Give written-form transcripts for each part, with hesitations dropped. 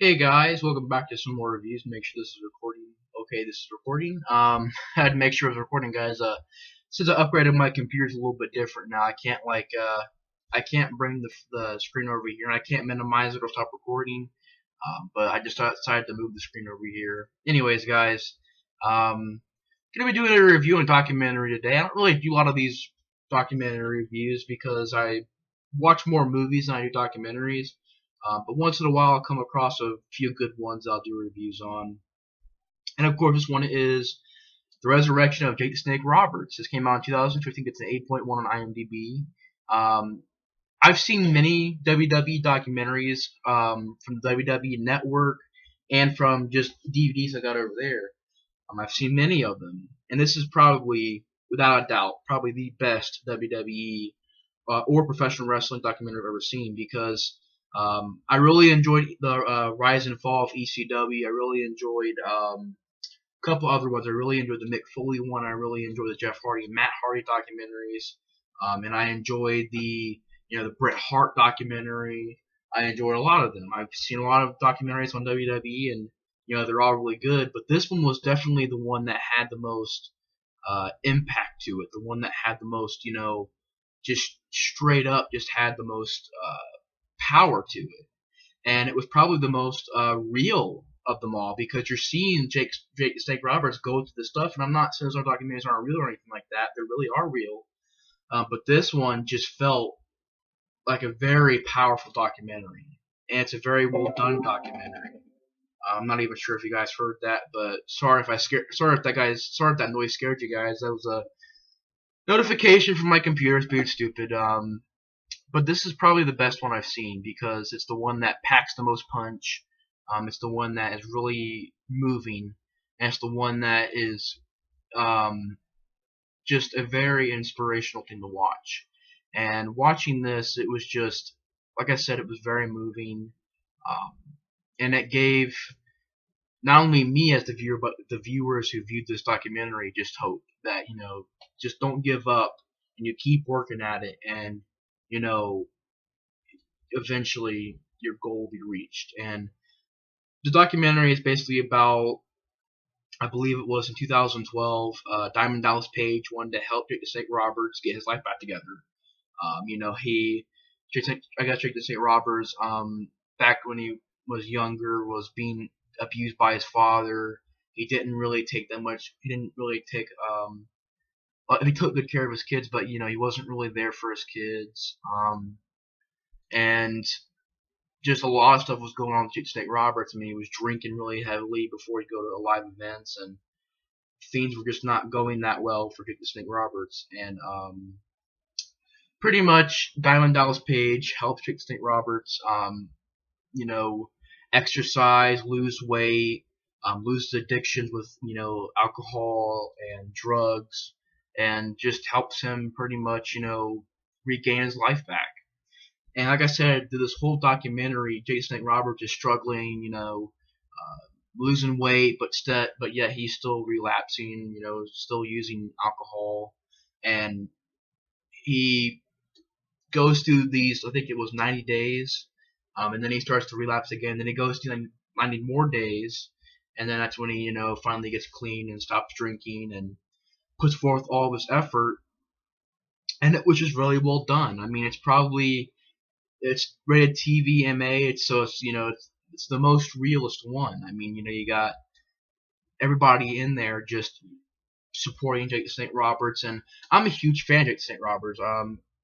Hey guys, welcome back to some more reviews. Make sure this is recording. Okay, this is recording. I had to make sure it was recording, guys. Since I upgraded my computer's a little bit different now. I can't bring the screen over here, and I can't minimize it or stop recording. But I just decided to move the screen over here. Anyways, guys, gonna be doing a review on documentary today. I don't really do a lot of these documentary reviews because I watch more movies than I do documentaries. But once in a while, I'll come across a few good ones I'll do reviews on. And of course, this one is The Resurrection of Jake the Snake Roberts. This came out in 2015. It's an 8.1 on IMDb. I've seen many WWE documentaries from the WWE Network and from just DVDs I got over there. I've seen many of them, and this is probably, without a doubt, probably the best WWE or professional wrestling documentary I've ever seen because I really enjoyed the Rise and Fall of ECW. I really enjoyed a couple other ones. I really enjoyed the Mick Foley one. I really enjoyed the Jeff Hardy and Matt Hardy documentaries, and I enjoyed the Bret Hart documentary. I enjoyed a lot of them. I've seen a lot of documentaries on WWE, and they're all really good. But this one was definitely the one that had the most impact to it. The one that had the most, just straight up, just had the most power to it, and it was probably the most real of them all because you're seeing Jake the Snake Roberts go through this stuff, and I'm not saying those documentaries aren't real or anything like that. They really are real, but this one just felt like a very powerful documentary, and it's a very well done documentary. I'm not even sure if you guys heard that, but sorry if that noise scared you guys. That was a notification from my computer. It's being stupid. But this is probably the best one I've seen because it's the one that packs the most punch. It's the one that is really moving, and it's the one that is just a very inspirational thing to watch. And watching this, it was just, like I said, it was very moving, um, and it gave not only me as the viewer, but the viewers who viewed this documentary just hope that just don't give up, and you keep working at it, and you know eventually your goal will be reached. And the documentary is basically about, I believe it was in 2012, Diamond Dallas Page wanted to help Jake the Snake Roberts get his life back together. I guess Jake the Snake Roberts, back when he was younger, was being abused by his father. He didn't really take that much. He didn't really take. He took good care of his kids, but he wasn't really there for his kids. And just a lot of stuff was going on with Jake the Snake Roberts. I mean, he was drinking really heavily before he'd go to live events, and things were just not going that well for Jake the Snake Roberts. And pretty much, Diamond Dallas Page helped Jake the Snake Roberts, you know, exercise, lose weight, lose his addictions with alcohol and drugs, and just helps him pretty much regain his life back. And like I said, through this whole documentary, Jake the Snake Roberts is struggling, losing weight, but yet he's still relapsing, still using alcohol, and he goes through these. I think it was 90 days, and then he starts to relapse again. Then he goes to 90 more days, and then that's when he, finally gets clean and stops drinking and puts forth all of his effort, and it was just really well done. I mean, it's rated TVMA. It's the most realist one. I mean, you got everybody in there just supporting Jake the Snake Roberts, and I'm a huge fan of Jake the Snake Roberts.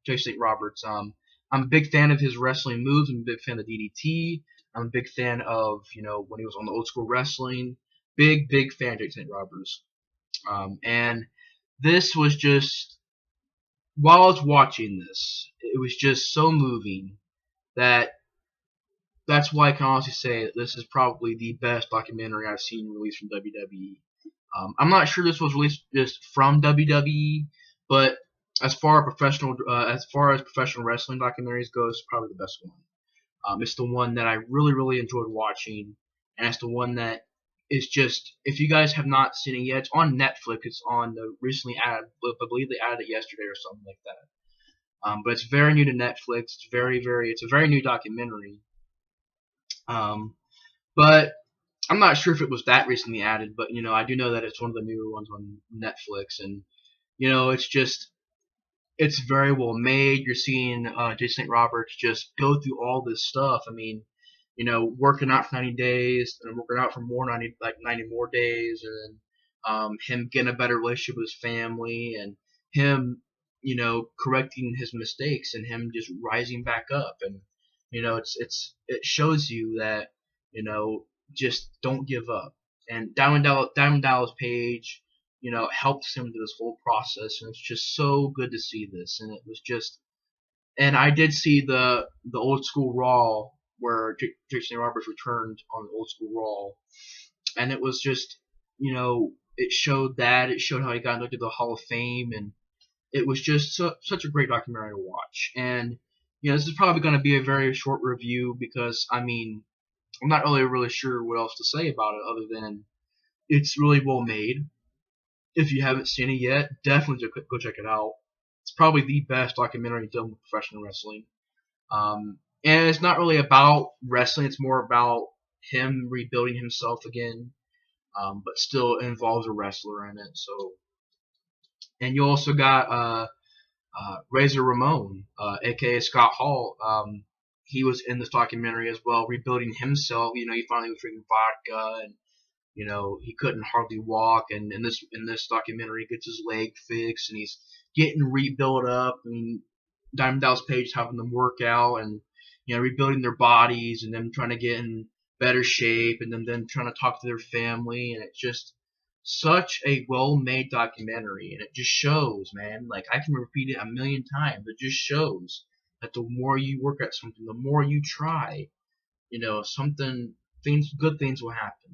Jake the Snake Roberts. I'm a big fan of his wrestling moves. I'm a big fan of DDT. I'm a big fan of when he was on the old school wrestling. Big fan of Jake the Snake Roberts. And this was just, while I was watching this, it was just so moving that's why I can honestly say that this is probably the best documentary I've seen released from WWE. I'm not sure this was released just from WWE, but as far as professional wrestling documentaries goes, it's probably the best one. It's the one that I really enjoyed watching, and it's the one that is just, if you guys have not seen it yet, it's on Netflix. It's on the recently added, I believe they added it yesterday or something like that. But it's very new to Netflix. It's a very new documentary. But I'm not sure if it was that recently added, but I do know that it's one of the newer ones on Netflix, and it's just it's very well made. You're seeing Jason St. Roberts just go through all this stuff. I mean, working out for 90 days and working out for 90 more days, and then him getting a better relationship with his family, and him, correcting his mistakes, and him just rising back up, and it shows you that just don't give up. And Diamond Dallas Page, helps him through this whole process, and it's just so good to see this. And it was just, and I did see the old school Raw where Jason Roberts returned on the old school Raw, and it was just, it showed how he got into the Hall of Fame, and it was just such a great documentary to watch. And this is probably going to be a very short review because I mean, I'm not really sure what else to say about it other than it's really well made. If you haven't seen it yet, definitely go check it out. It's probably the best documentary done with professional wrestling. And it's not really about wrestling. It's more about him rebuilding himself again, but still involves a wrestler in it. So, and you also got Razor Ramon, aka Scott Hall. He was in this documentary as well, rebuilding himself. He finally was drinking vodka, and he couldn't hardly walk. And in this documentary, he gets his leg fixed, and he's getting rebuilt up. I mean, Diamond Dallas Page having them work out, and rebuilding their bodies, and them trying to get in better shape, and then trying to talk to their family. And it's just such a well-made documentary, and it just shows, man. Like, I can repeat it a million times. It just shows that the more you work at something, the more you try, good things will happen.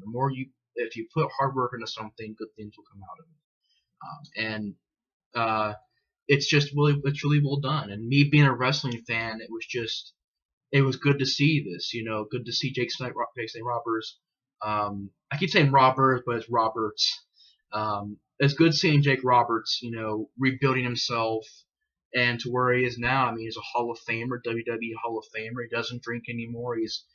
If you put hard work into something, good things will come out of it. It's really well done. And me being a wrestling fan, it was good to see this. Good to see Jake St. Roberts. I keep saying Roberts, but it's Roberts. It's good seeing Jake Roberts, rebuilding himself and to where he is now. I mean, he's a Hall of Famer, WWE Hall of Famer. He doesn't drink anymore. He's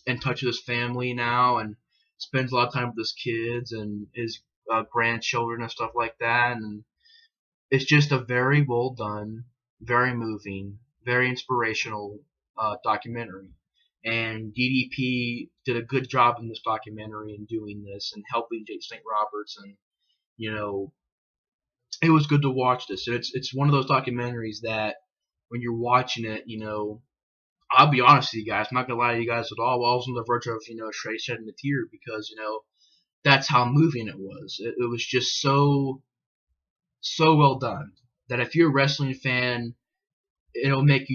in touch with his family now, and spends a lot of time with his kids and his grandchildren and stuff like that. And it's just a very well done, very moving, very inspirational documentary. And DDP did a good job in this documentary in doing this and helping Jake St. Roberts. And it was good to watch this. It's one of those documentaries that when you're watching it, I'll be honest with you guys, I'm not gonna lie to you guys at all. I was on the verge of shedding a tear because that's how moving it was. It was just so well done that if you're a wrestling fan, it'll make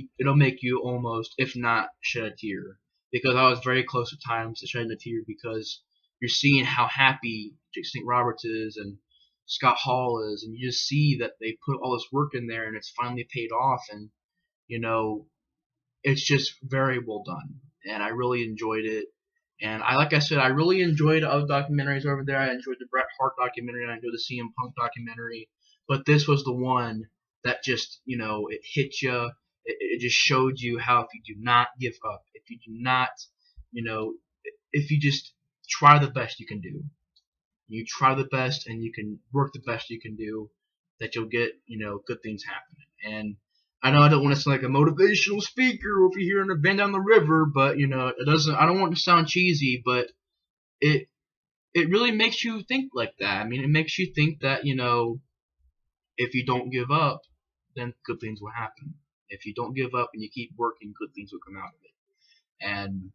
you almost, if not shed a tear, because I was very close at times to shedding a tear because you're seeing how happy Jake St. Roberts is and Scott Hall is, and you just see that they put all this work in there and it's finally paid off. And it's just very well done, and I really enjoyed it. And like I said, I really enjoyed other documentaries over there. I enjoyed the Bret Hart documentary, and I enjoyed the CM Punk documentary, but this was the one that just, it hit you. It just showed you how if you do not give up, if you do not, if you just try the best you can do, you try the best and you can work the best you can do, that you'll get, good things happening. And I know I don't want to sound like a motivational speaker over here in a bend down the river, but it doesn't. I don't want to sound cheesy, but it really makes you think like that. I mean, it makes you think that if you don't give up, then good things will happen. If you don't give up and you keep working, good things will come out of it. And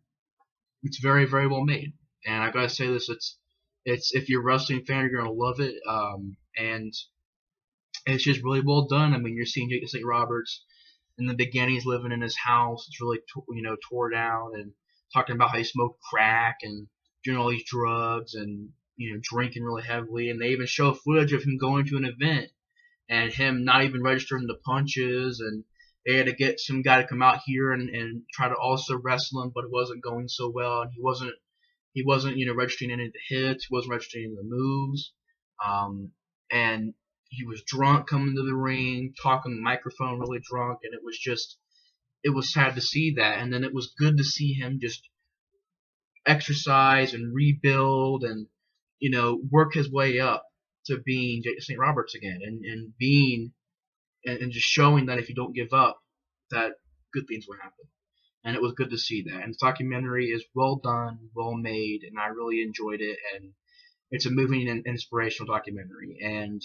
it's very, very well made. And I gotta say this: it's if you're a wrestling fan, you're gonna love it. And it's just really well done. I mean, you're seeing Jake St. Roberts in the beginning. He's living in his house. It's really tore down, and talking about how he smoked crack and doing all these drugs and drinking really heavily. And they even show footage of him going to an event and him not even registering the punches, and they had to get some guy to come out here and try to also wrestle him, but it wasn't going so well, and he wasn't registering any of the hits. He wasn't registering any of the moves. And he was drunk coming to the ring, talking to the microphone really drunk, and it was sad to see that. And then it was good to see him just exercise and rebuild and work his way up to being St. Roberts again, and being and just showing that if you don't give up, that good things will happen. And it was good to see that. And the documentary is well done, well made, and I really enjoyed it. And it's a moving and inspirational documentary, and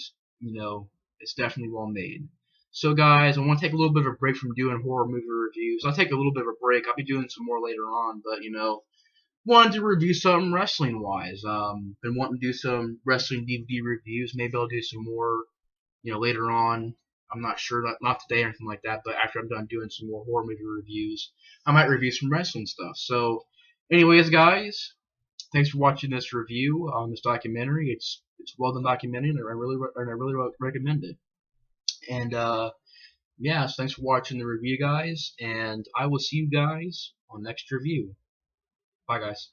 it's definitely well made. So, guys, I want to take a little bit of a break from doing horror movie reviews. I'll take a little bit of a break. I'll be doing some more later on, but wanted to review something wrestling wise. Been wanting to do some wrestling DVD reviews. Maybe I'll do some more, later on. I'm not sure, not today or anything like that, but after I'm done doing some more horror movie reviews, I might review some wrestling stuff. So, anyways, guys, thanks for watching this review on this documentary. It's well done documentary, and I really recommend it. And yeah, so thanks for watching the review, guys, and I will see you guys on next review. Bye, guys.